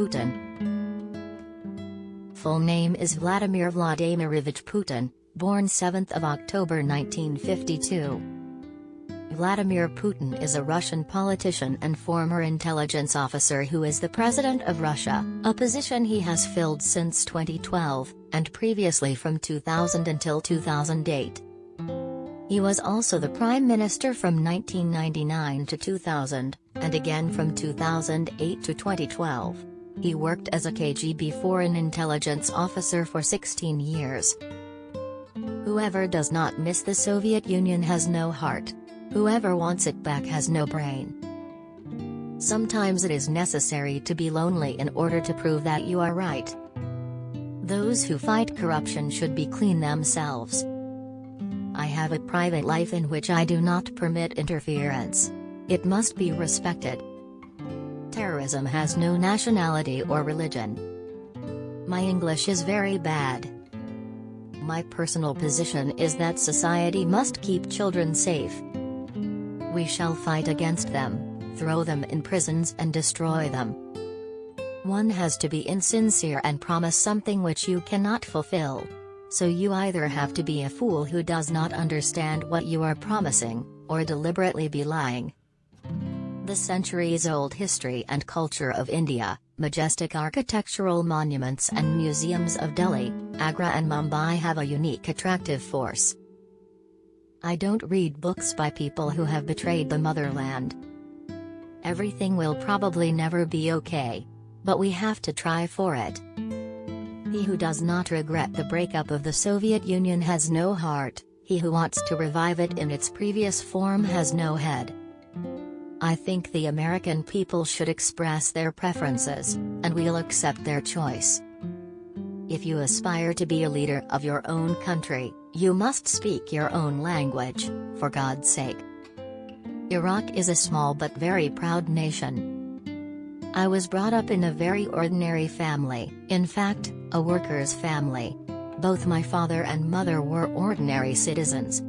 Putin. Full name is Vladimir Vladimirovich Putin, born 7th of October 1952. Vladimir Putin is a Russian politician and former intelligence officer who is the President of Russia, a position he has filled since 2012, and previously from 2000 until 2008. He was also the Prime Minister from 1999 to 2000, and again from 2008 to 2012. He worked as a KGB foreign intelligence officer for 16 years. Whoever does not miss the Soviet Union has no heart. Whoever wants it back has no brain. Sometimes it is necessary to be lonely in order to prove that you are right. Those who fight corruption should be clean themselves. I have a private life in which I do not permit interference. It must be respected. Terrorism has no nationality or religion. My English is very bad. My personal position is that society must keep children safe. We shall fight against them, throw them in prisons and destroy them. One has to be insincere and promise something which you cannot fulfill. So you either have to be a fool who does not understand what you are promising, or deliberately be lying. The centuries-old history and culture of India, majestic architectural monuments and museums of Delhi, Agra and Mumbai have a unique attractive force. I don't read books by people who have betrayed the motherland. Everything will probably never be okay. But we have to try for it. He who does not regret the breakup of the Soviet Union has no heart, he who wants to revive it in its previous form has no head. I think the American people should express their preferences, and we'll accept their choice. If you aspire to be a leader of your own country, you must speak your own language, for God's sake. Iraq is a small but very proud nation. I was brought up in a very ordinary family, in fact, a worker's family. Both my father and mother were ordinary citizens.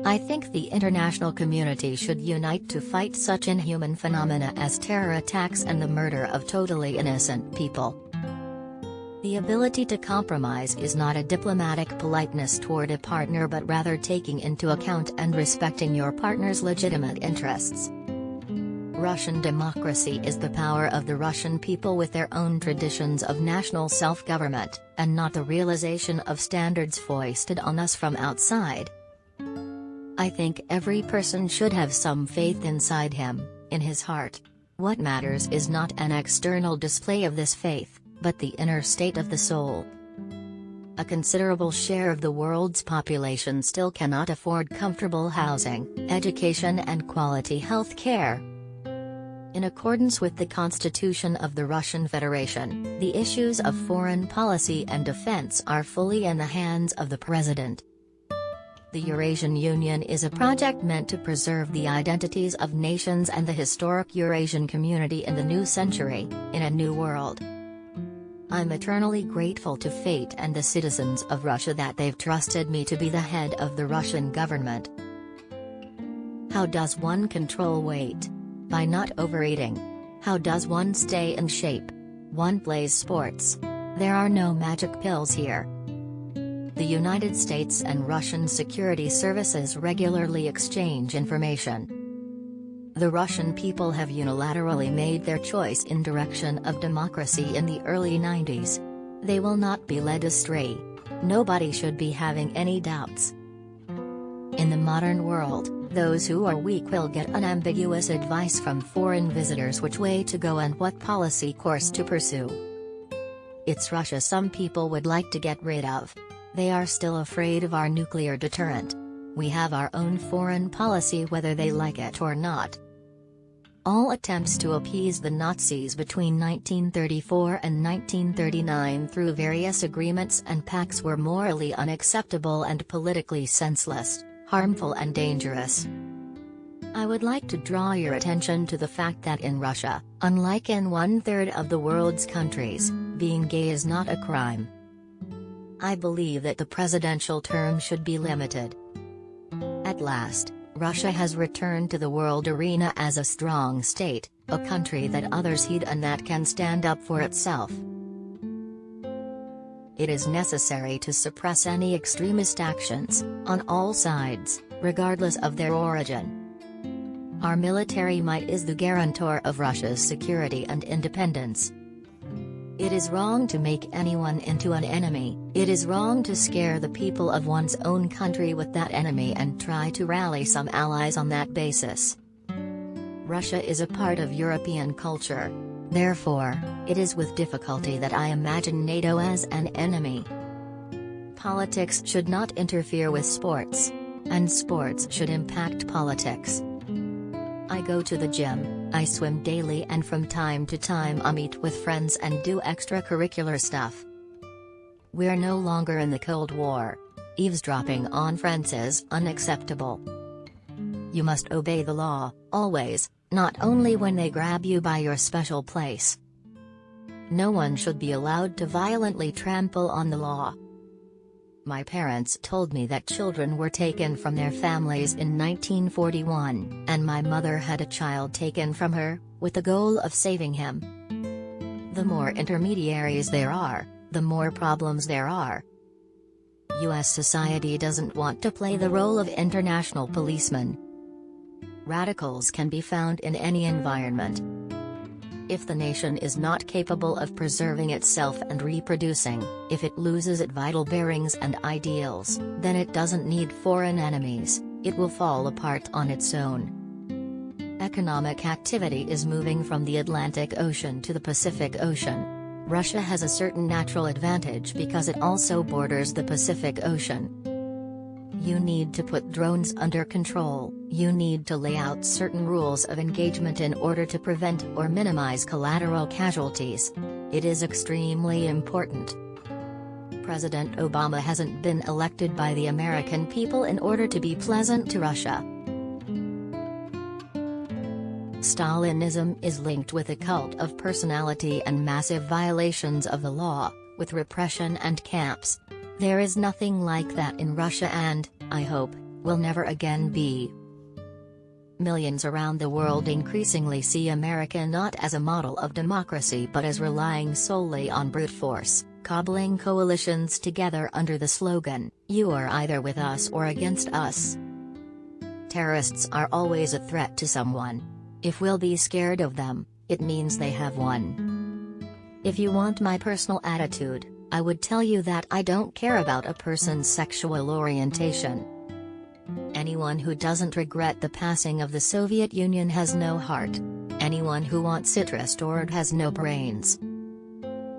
I think the international community should unite to fight such inhuman phenomena as terror attacks and the murder of totally innocent people. The ability to compromise is not a diplomatic politeness toward a partner but rather taking into account and respecting your partner's legitimate interests. Russian democracy is the power of the Russian people with their own traditions of national self-government, and not the realization of standards foisted on us from outside. I think every person should have some faith inside him, in his heart. What matters is not an external display of this faith, but the inner state of the soul. A considerable share of the world's population still cannot afford comfortable housing, education and quality health care. In accordance with the Constitution of the Russian Federation, the issues of foreign policy and defense are fully in the hands of the president. The Eurasian Union is a project meant to preserve the identities of nations and the historic Eurasian community in the new century, in a new world. I'm eternally grateful to fate and the citizens of Russia that they've trusted me to be the head of the Russian government. How does one control weight? By not overeating. How does one stay in shape? One plays sports. There are no magic pills here. The United States and Russian security services regularly exchange information. The Russian people have unilaterally made their choice in direction of democracy in the early 90s. They will not be led astray. Nobody should be having any doubts. In the modern world, those who are weak will get unambiguous advice from foreign visitors which way to go and what policy course to pursue. It's Russia some people would like to get rid of. They are still afraid of our nuclear deterrent. We have our own foreign policy whether they like it or not. All attempts to appease the Nazis between 1934 and 1939 through various agreements and pacts were morally unacceptable and politically senseless, harmful and dangerous. I would like to draw your attention to the fact that in Russia, unlike in 1/3 of the world's countries, being gay is not a crime. I believe that the presidential term should be limited. At last, Russia has returned to the world arena as a strong state, a country that others heed and that can stand up for itself. It is necessary to suppress any extremist actions, on all sides, regardless of their origin. Our military might is the guarantor of Russia's security and independence. It is wrong to make anyone into an enemy. It is wrong to scare the people of one's own country with that enemy and try to rally some allies on that basis. Russia is a part of European culture. Therefore, it is with difficulty that I imagine NATO as an enemy. Politics should not interfere with sports, and sports should impact politics. I go to the gym, I swim daily, and from time to time I meet with friends and do extracurricular stuff. We're no longer in the Cold War. Eavesdropping on friends is unacceptable. You must obey the law, always, not only when they grab you by your special place. No one should be allowed to violently trample on the law. My parents told me that children were taken from their families in 1941, and my mother had a child taken from her, with the goal of saving him. The more intermediaries there are, the more problems there are. US society doesn't want to play the role of international policeman. Radicals can be found in any environment. If the nation is not capable of preserving itself and reproducing, if it loses its vital bearings and ideals, then it doesn't need foreign enemies, it will fall apart on its own. Economic activity is moving from the Atlantic Ocean to the Pacific Ocean. Russia has a certain natural advantage because it also borders the Pacific Ocean. You need to put drones under control, you need to lay out certain rules of engagement in order to prevent or minimize collateral casualties. It is extremely important. President Obama hasn't been elected by the American people in order to be pleasant to Russia. Stalinism is linked with a cult of personality and massive violations of the law, with repression and camps. There is nothing like that in Russia and, I hope, will never again be. Millions around the world increasingly see America not as a model of democracy but as relying solely on brute force, cobbling coalitions together under the slogan, "You are either with us or against us." Terrorists are always a threat to someone. If we'll be scared of them, it means they have won. If you want my personal attitude, I would tell you that I don't care about a person's sexual orientation. Anyone who doesn't regret the passing of the Soviet Union has no heart. Anyone who wants it restored has no brains.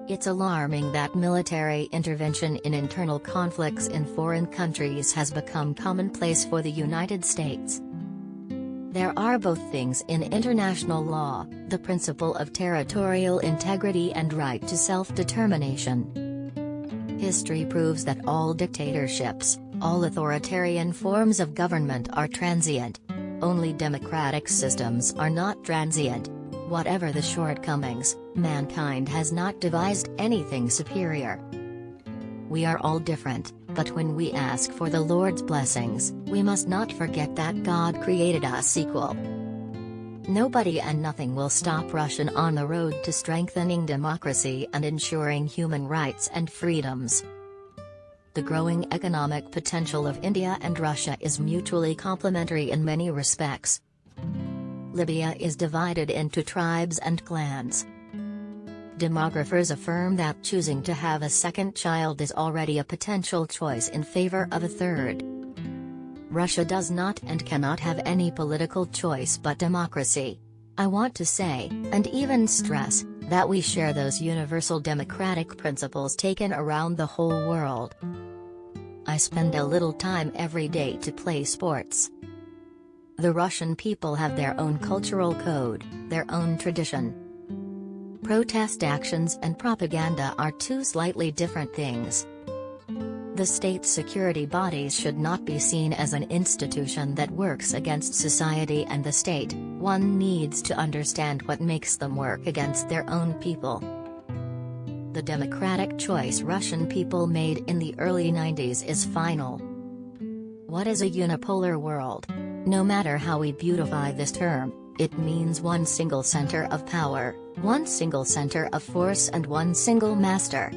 It's alarming that military intervention in internal conflicts in foreign countries has become commonplace for the United States. There are both things in international law, the principle of territorial integrity and right to self-determination. History proves that all dictatorships, all authoritarian forms of government are transient. Only democratic systems are not transient. Whatever the shortcomings, mankind has not devised anything superior. We are all different, but when we ask for the Lord's blessings, we must not forget that God created us equal. Nobody and nothing will stop Russia on the road to strengthening democracy and ensuring human rights and freedoms. The growing economic potential of India and Russia is mutually complementary in many respects. Libya is divided into tribes and clans. Demographers affirm that choosing to have a second child is already a potential choice in favor of a third. Russia does not and cannot have any political choice but democracy. I want to say, and even stress, that we share those universal democratic principles taken around the whole world. I spend a little time every day to play sports. The Russian people have their own cultural code, their own tradition. Protest actions and propaganda are two slightly different things. The state's security bodies should not be seen as an institution that works against society and the state. One needs to understand what makes them work against their own people. The democratic choice Russian people made in the early 90s is final. What is a unipolar world? No matter how we beautify this term, it means one single center of power, one single center of force and one single master.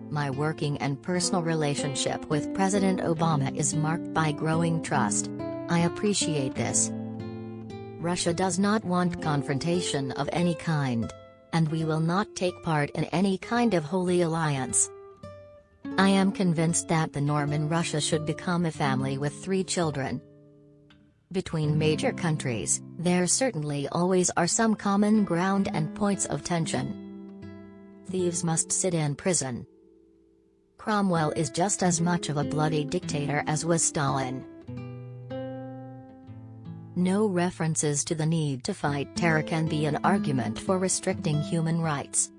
My working and personal relationship with President Obama is marked by growing trust. I appreciate this. Russia does not want confrontation of any kind. And we will not take part in any kind of holy alliance. I am convinced that the norm in Russia should become a family with 3 children. Between major countries, there certainly always are some common ground and points of tension. Thieves must sit in prison. Cromwell is just as much of a bloody dictator as was Stalin. No references to the need to fight terror can be an argument for restricting human rights.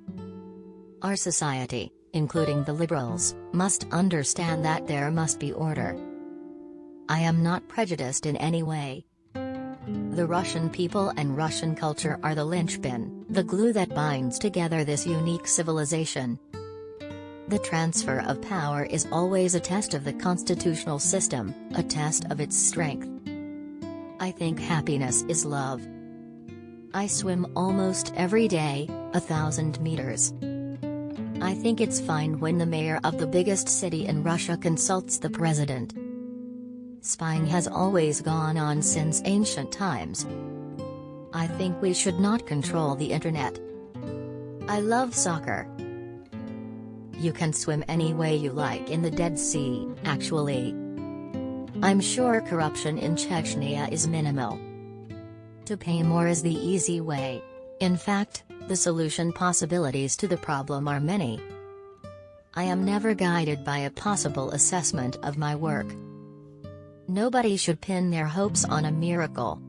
Our society, including the liberals, must understand that there must be order. I am not prejudiced in any way. The Russian people and Russian culture are the linchpin, the glue that binds together this unique civilization. The transfer of power is always a test of the constitutional system, a test of its strength. I think happiness is love. I swim almost every day, 1,000 meters. I think it's fine when the mayor of the biggest city in Russia consults the president. Spying has always gone on since ancient times. I think we should not control the internet. I love soccer. You can swim any way you like in the Dead Sea, actually. I'm sure corruption in Chechnya is minimal. To pay more is the easy way. In fact, the solution possibilities to the problem are many. I am never guided by a possible assessment of my work. Nobody should pin their hopes on a miracle.